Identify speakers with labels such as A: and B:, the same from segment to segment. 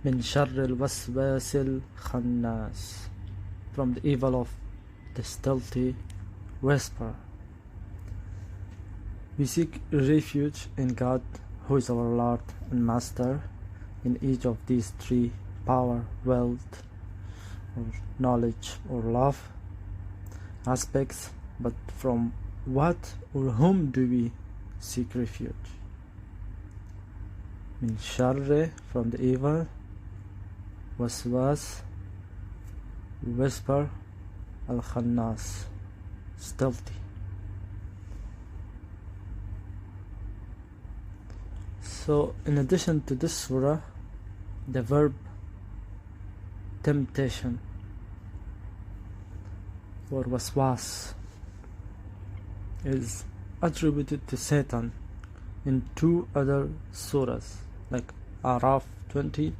A: من شر الوسواس الخناس, from the evil of the stealthy whisper. We seek refuge in God, who is our Lord and Master, in each of these three: power, wealth, or knowledge, or love aspects. But from what or whom do we seek refuge? Min sharri, from the evil, waswas, whisper, al-khannas, stealthy. So in addition to this surah, the verb temptation or waswas is attributed to Satan in two other surahs, like Araf 20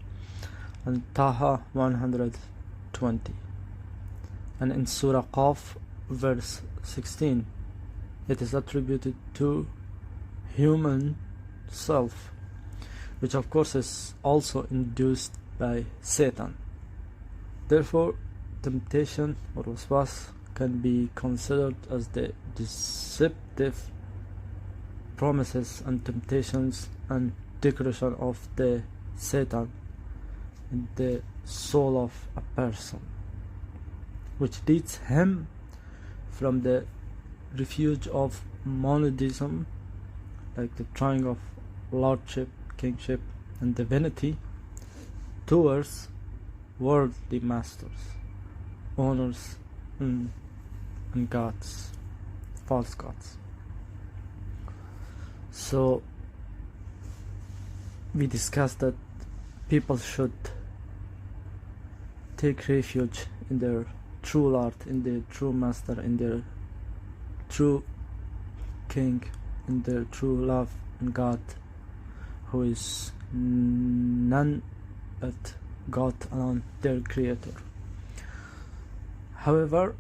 A: and Taha 120, and in Surah Qaf verse 16 it is attributed to human self, which of course is also induced by Satan. Therefore, temptation or waswas can be considered as the deceptive promises and temptations and decoration of the Satan in the soul of a person, which leads him from the refuge of monotheism, like the trying of lordship, kingship, and divinity, towards worldly masters, owners, and gods, false gods. So we discussed that people should take refuge in their true Lord, in their true Master, in their true King, in their true love and God, who is none but God alone, their Creator. However,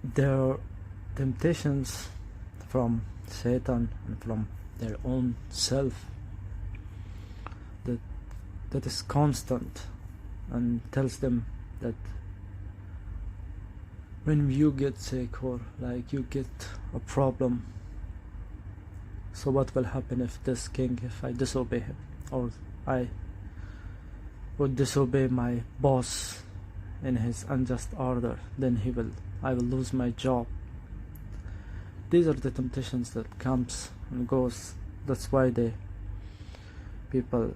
A: there are temptations from Satan and from their own self that is constant and tells them that when you get sick or like you get a problem, so what will happen if this king, if I disobey him, or I would disobey my boss in his unjust order, then I will lose my job. These are the temptations that comes and goes. That's why the people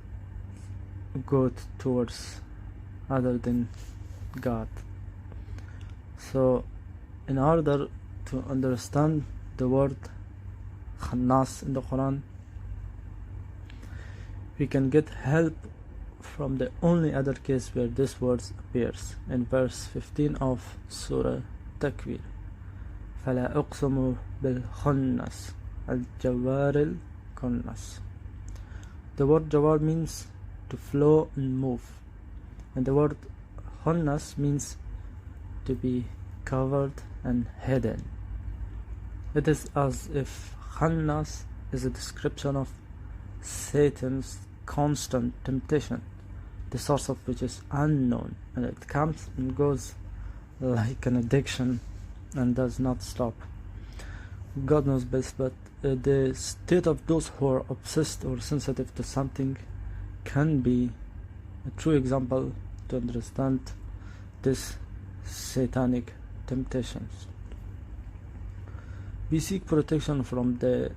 A: go towards other than God. So in order to understand the word Khannas in the Quran, we can get help from the only other case where this word appears, in verse 15 of Surah Takwir. فَلَا أُقْسِمُ بِالْخُنَّسِ الْجَوَارِ الْكُنَّسِ. The word jawar means to flow and move, and the word khunnas means to be covered and hidden. It is as if khannas is a description of Satan's constant temptation, the source of which is unknown, and it comes and goes like an addiction and does not stop. God knows best, but the state of those who are obsessed or sensitive to something can be a true example to understand this satanic temptations. We seek protection from the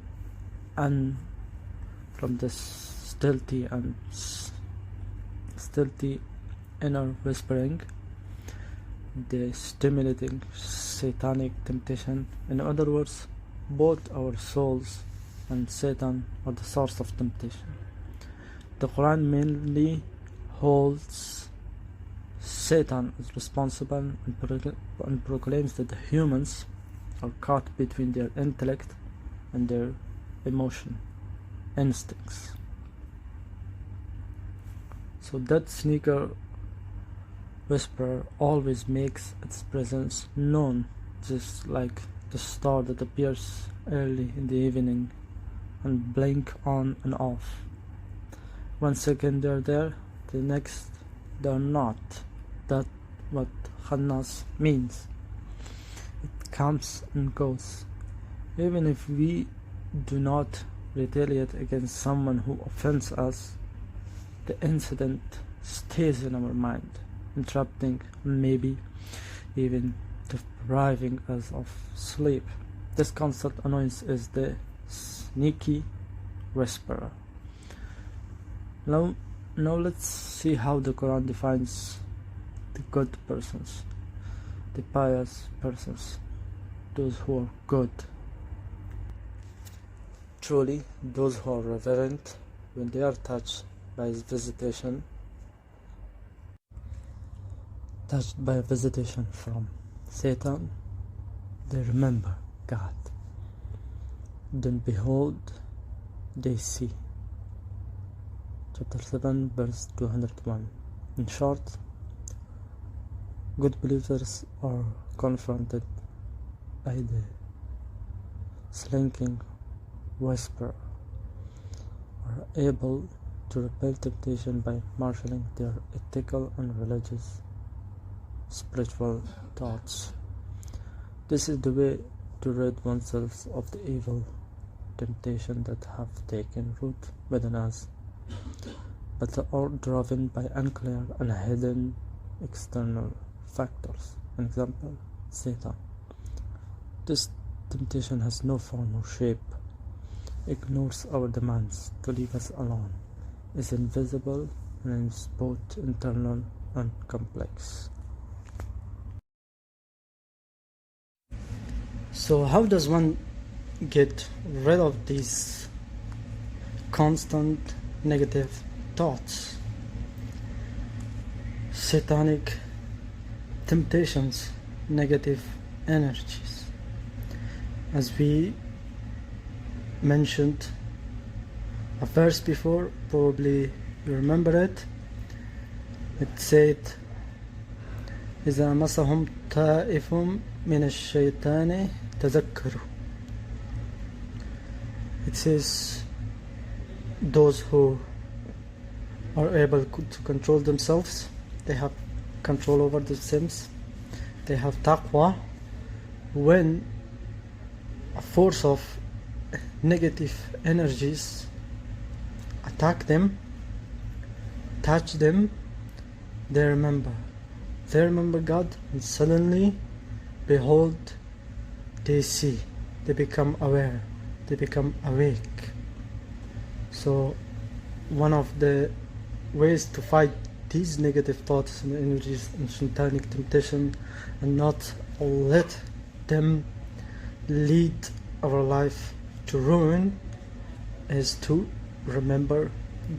A: stealthy inner whispering, the stimulating satanic temptation. In other words, both our souls and Satan are the source of temptation. The Quran mainly holds Satan is responsible and proclaims that the humans are caught between their intellect and their emotion, instincts. So that sneaker whisperer always makes its presence known, just like the star that appears early in the evening and blink on and off. 1 second they're there, the next they're not. That's what Khannas means. It comes and goes. Even if we do not retaliate against someone who offends us, the incident stays in our mind, interrupting, maybe even depriving us of sleep. This constant annoyance is the sneaky whisperer. Now let's see how the Quran defines the good persons, the pious persons, those who are good. Truly, those who are reverent, when they are touched by visitation from Satan, they remember God. Then behold, they see. Chapter 7, verse 201. In short, good believers are confronted by the slinking whisperer, are able to repel temptation by marshalling their ethical and religious spiritual thoughts. This is the way to rid oneself of the evil temptation that have taken root within us, but are driven by unclear and hidden external factors. An example, Satan. This temptation has no form or shape, ignores our demands to leave us alone, is invisible, and is both internal and complex. So how does one get rid of these constant negative thoughts, satanic temptations, negative energies? As we mentioned a verse before, probably you remember it. It said, إذا مسهم طائف من الشيطان تذكروا. It says those who are able to control themselves, they have control over themselves, they have taqwa. When a force of negative energies attack them, touch them, they remember God, and suddenly, behold, they see, they become aware, they become awake. So one of the ways to fight these negative thoughts and energies and satanic temptation and not let them lead our life to ruin is to remember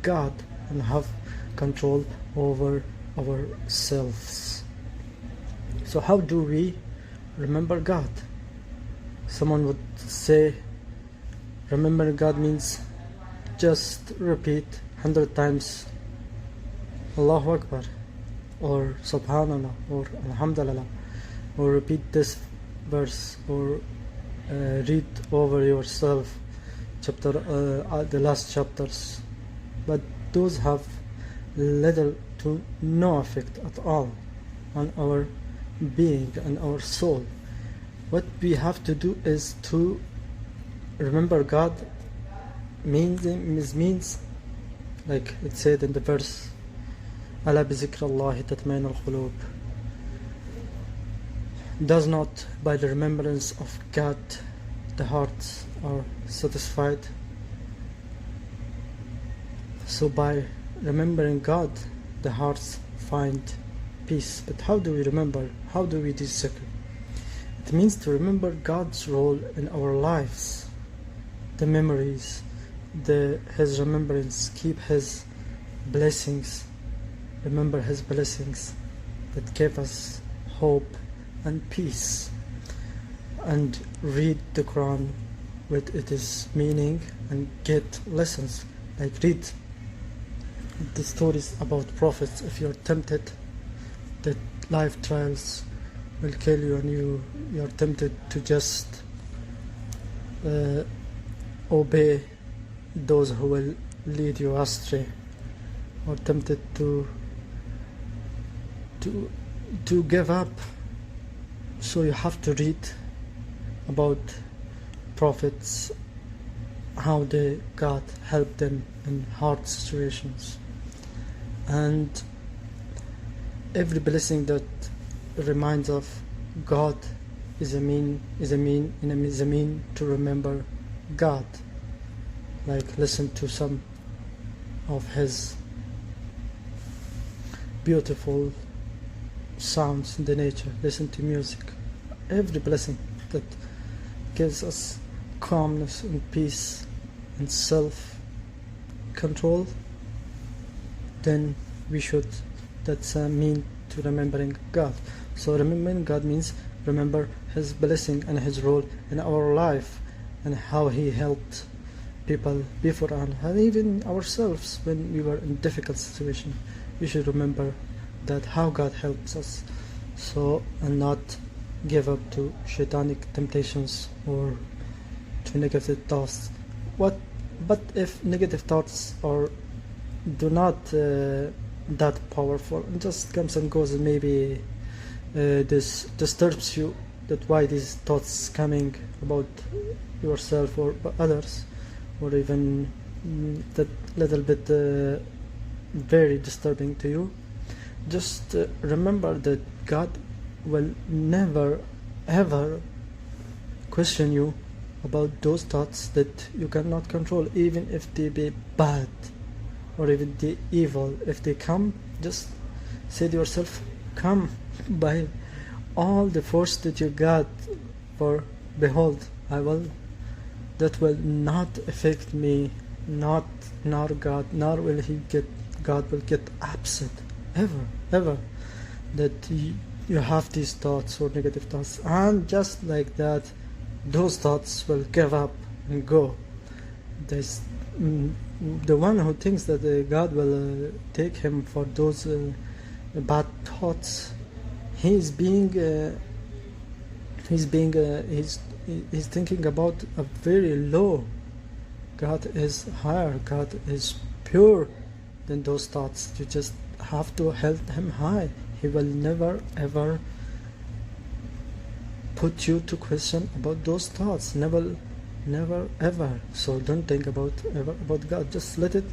A: God and have control over ourselves. So how do we remember God? Someone would say remember God means just repeat 100 times Allahu Akbar or Subhanallah or Alhamdulillah, or repeat this verse, or read over yourself the last chapters. But those have little to no effect at all on our being and our soul. What we have to do is to remember God. Means like it said in the verse, ألا بذكر الله تطمئن القلوب. Does not by the remembrance of God the hearts are satisfied? So by remembering God, the hearts find peace. But how do we remember? How do we do zikr? It means to remember God's role in our lives, the memories, His remembrance, keep His blessings, remember His blessings that give us hope and peace, and read the Quran with its meaning and get lessons, like read the stories about prophets. If you're tempted that life trials will kill you and you're tempted to just obey those who will lead you astray, or tempted to give up. So you have to read about prophets, how God helped them in hard situations, and every blessing that reminds of God is a mean to remember God. Like listen to some of His beautiful sounds in the nature, listen to music. Every blessing that gives us calmness and peace and self-control, then we should, that's mean to remembering God. So remembering God means remember His blessing and His role in our life, and how He helped people before and even ourselves when we were in difficult situation. We should remember that how God helps us, so, and not give up to satanic temptations or to negative thoughts. But if negative thoughts are do not that powerful and just comes and goes, and maybe this disturbs you, that why these thoughts coming about yourself or others, or even that little bit very disturbing to you, just remember that God will never ever question you about those thoughts that you cannot control, even if they be bad or even they evil. If they come, just say to yourself, come by all the force that you got, for behold, that will not affect me, nor God, nor will God will get upset ever that you have these thoughts or negative thoughts. And just like that, those thoughts will give up and go. There's the one who thinks that God will take him for those bad thoughts, he's thinking about a very low. God is higher, God is pure than those thoughts. You just have to hold him high. He will never ever put you to question about those thoughts. Never ever. So don't think about God. Just let it,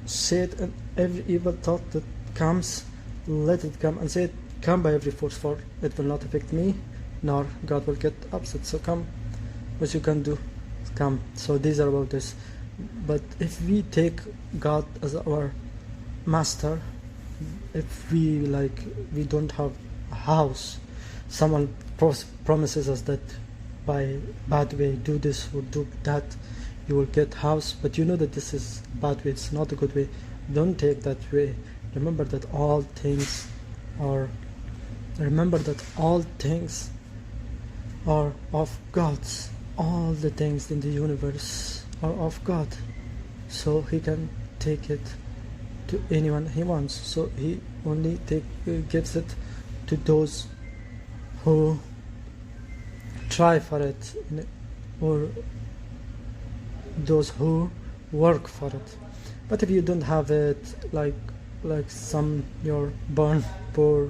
A: say it, and every evil thought that comes, let it come, and say it, come by every force, for it will not affect me, nor God will get upset. So come, what you can do, come. So these are about this. But if we take God as our master, if we don't have a house, someone promises us that by bad way, do this or do that, you will get house, but you know that this is bad way, it's not a good way. Don't take that way. Remember that all things are of God's. All the things in the universe are of God, so He can take it to anyone He wants. So He only gives it to those who try for it, or those who work for it. But if you don't have it, like some, you're born poor,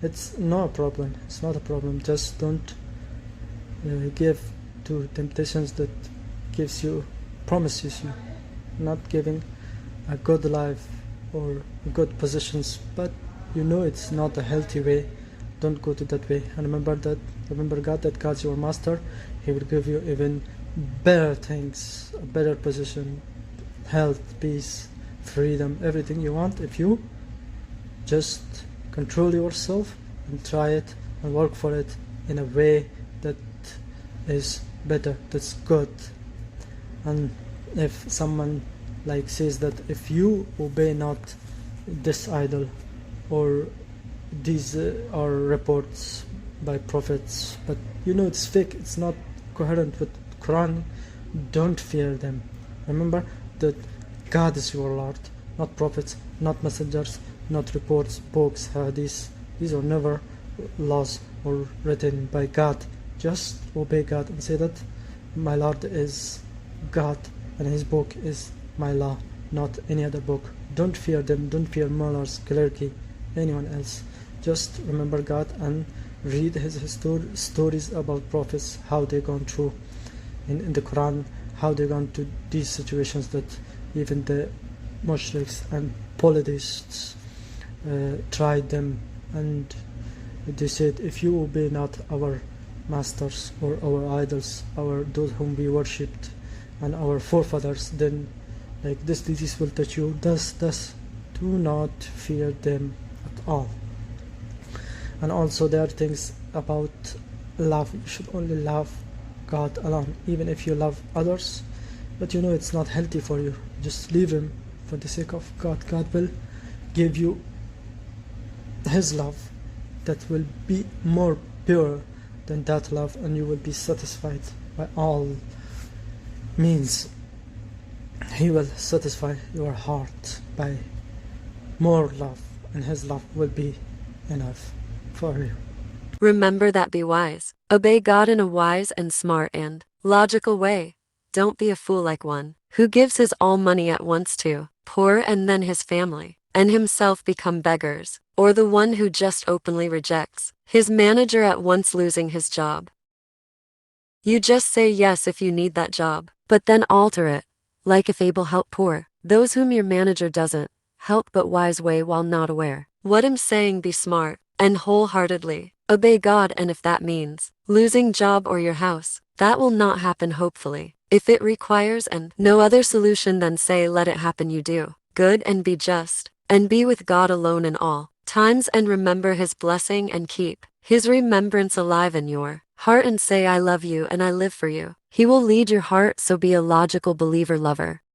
A: it's no problem. It's not a problem. Just don't give to temptations that promises you not giving a good life or good positions, but you know it's not a healthy way. Don't go to that way. And remember God, that God's your master. He will give you even better things, a better position, health, peace, freedom, everything you want, if you just control yourself and try it and work for it in a way that is better, that's good. And if someone says that if you obey not this idol, or these are reports by prophets, but you know it's fake, it's not coherent with Quran, don't fear them. Remember that God is your Lord, not prophets, not messengers, not reports, books, hadiths. These are never laws or written by God. Just obey God and say that my Lord is God and His book is my law, not any other book Don't fear them, don't fear mullahs, clergy, anyone else. Just remember God and read his stories about prophets, how they gone through in the Quran, how they gone to these situations that even the mushriks and polytheists tried them, and they said, if you obey not our masters or our idols, those whom we worshipped and our forefathers, then like this disease will touch you. Thus do not fear them at all. And also there are things about love. You should only love God alone, even if you love others, but you know it's not healthy for you. Just leave him for the sake of God. God will give you his love that will be more pure than that love, and you will be satisfied by all means. He will satisfy your heart by more love, and his love will be enough for you.
B: Remember that. Be wise. Obey God in a wise and smart and logical way. Don't be a fool like one who gives his all money at once to poor and then his family and himself become beggars, or the one who just openly rejects his manager at once losing his job. You just say yes if you need that job, but then alter it, like if able help poor, those whom your manager doesn't help, but wise way while not aware. What I'm saying, be smart and wholeheartedly obey God, and if that means losing job or your house, that will not happen hopefully. If it requires and no other solution, then say let it happen. You do good and be just and be with God alone in all times, and remember his blessing and keep his remembrance alive in your heart, and say I love you and I live for you. He will lead your heart, so be a logical believer lover.